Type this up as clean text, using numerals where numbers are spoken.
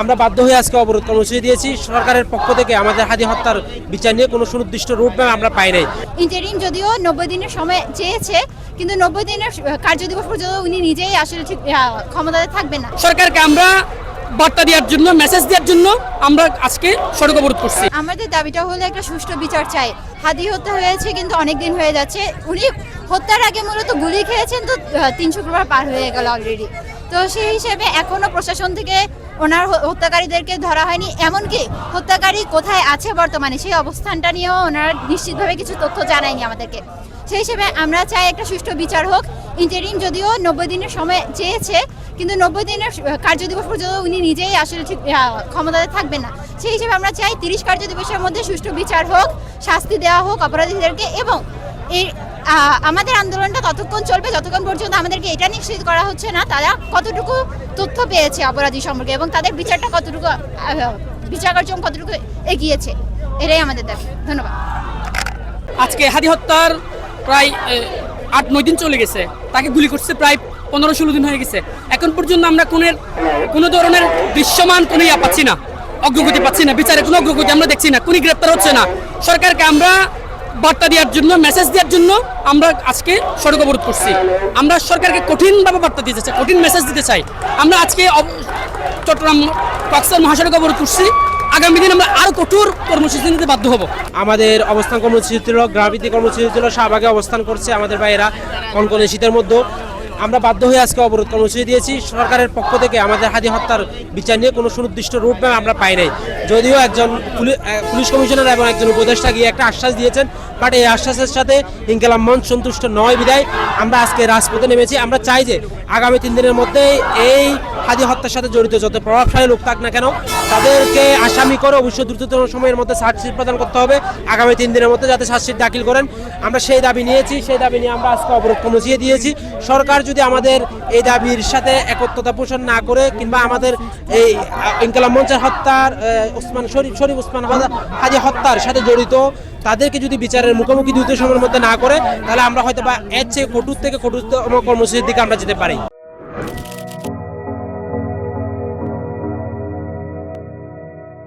আমরা বাধ্য হয়ে আজকে অবরোধ কর্মসূচি দিয়েছি। সরকারের পক্ষ থেকে আমাদের হাদি হত্যার বিচার নিয়ে কোনো সুনির্দিষ্ট রোডম্যাপ আমরা পাই নাই। ইন্টারিম যদিও 90 দিনের সময় চেয়েছে, কিন্তু 90 দিনের কার্যদিবস পর্যন্ত উনি নিজেই আসলে ঠিক ক্ষমতাতে থাকবেন না। সরকারকে আমরা বার্তা দেওয়ার জন্য, মেসেজ দেওয়ার জন্য আমরা আজকে সড়ক অবরোধ করছি। আমাদের দাবিটা হলো একটা সুষ্ঠু বিচার চাই। হাদি হত্যা হয়েছে কিন্তু অনেক দিন হয়ে যাচ্ছে। উনি হত্যার আগে মূলত গুলি খেয়েছেন, তো 3 শুক্রবার পার হয়ে গেল অলরেডি। তো সেই হিসেবে এখনো প্রশাসন থেকে ওনার হত্যাকারীদেরকে ধরা হয়নি, এমনকি হত্যাকারী কোথায় আছে বর্তমানে সেই অবস্থানটা নিয়েও ওনারা নিশ্চিতভাবে কিছু তথ্য জানায়নি আমাদেরকে। সেই হিসেবে আমরা চাই একটা সুষ্ঠু বিচার হোক। ইন্টারিম যদিও 90 দিনের সময় চেয়েছে, কিন্তু 90 দিনের কার্যদিবস পর্যন্ত উনি নিজেই আসলে ঠিক ক্ষমতাতে থাকবেন না। সেই হিসেবে আমরা চাই 30 কার্যদিবসের মধ্যে সুষ্ঠু বিচার হোক, শাস্তি দেওয়া হোক অপরাধীদেরকে, এবং এই আমাদের আন্দোলনটা ততক্ষণ চলবে যতক্ষণ পর্যন্ত আমাদেরকে এটা নিশ্চিত করা হচ্ছে না তারা কতটুকু তথ্য পেয়েছে অপরাধী সম্পর্কে এবং তাদের বিচারটা কতটুকু বিচার কার্যক্রম কতটুকু এগিয়েছে। এটাই আমাদের দাবি। ধন্যবাদ। আজকে হাদি হত্যার প্রায় 8-9 দিন চলে গেছে। তাকে গুলি করছে প্রায় 15-16 দিন হয়ে গেছে। এখন পর্যন্ত আমরা কোনো ধরনের দৃশ্যমান কোনো পাচ্ছি না, অগ্রগতি পাচ্ছি না, বিচারে কোনো অগ্রগতি আমরা দেখছি না, কোনো গ্রেপ্তার হচ্ছে না। সরকারকে আমরা বার্তা দেওয়ার জন্য, মেসেজ দেওয়ার জন্য আমরা আজকে সড়ক অবরোধ করছি। আমরা সরকারকে কঠিনভাবে বার্তা দিতে চাই, কঠিন মেসেজ দিতে চাই। আমরা আজকে চট্টগ্রাম কক্সবাজার মহাসড়ক অবরোধ করছি। আগামী দিন আমরা আরো কঠোর কর্মসূচি নিতে বাধ্য হব। আমাদের অবস্থান কর্মসূচি ছিল, গ্রামভিত্তিক কর্মসূচি ছিল, শাহবাগে অবস্থান করছে আমাদের ভাইয়েরা কনকনে শীতের মধ্যে। আমরা বাধ্য হয়ে আজকে অবরোধ কর্মসূচি দিয়েছি। সরকারের পক্ষ থেকে আমাদের হাদি হত্যার বিচার নিয়ে কোনো সুনির্দিষ্ট রোডম্যাপ আমরা পাই নাই। যদিও একজন পুলিশ কমিশনার এবং একজন উপদেষ্টা গিয়ে একটা আশ্বাস দিয়েছেন, বাট এই আশ্বাসের সাথে ইনকিলাব মঞ্চ সন্তুষ্ট নয় বিধায় আমরা আজকে রাজপথে নেমেছি। আমরা চাই যে আগামী 3 দিনের মধ্যে এই হাদি হত্যার সাথে জড়িত যত প্রভাবশালী লোক থাক না কেন তাদেরকে আসামি করে অবশ্যই দ্রুততম সময়ের মধ্যে চার্জশিট প্রদান করতে হবে। আগামী 3 দিনের মধ্যে যাতে চার্জশিট দাখিল করেন, আমরা সেই দাবি নিয়েছি। সেই দাবি নিয়ে আমরা আজকে অবরোধ কর্মসূচি দিয়েছি। সরকার যদি আমাদের এই দাবির সাথে একত্রতা পোষণ না করে, কিংবা আমাদের এই ইনকিলাব মঞ্চের হত্যার শরীফ ওসমান হাদি হত্যার সাথে জড়িত তাদেরকে যদি বিচারের মুখোমুখি দ্রুত সময়ের মধ্যে না করে, তাহলে আমরা হয়তো বা এর চেয়ে কঠোর থেকে কঠোরতম কর্মসূচির দিকে আমরা যেতে পারি।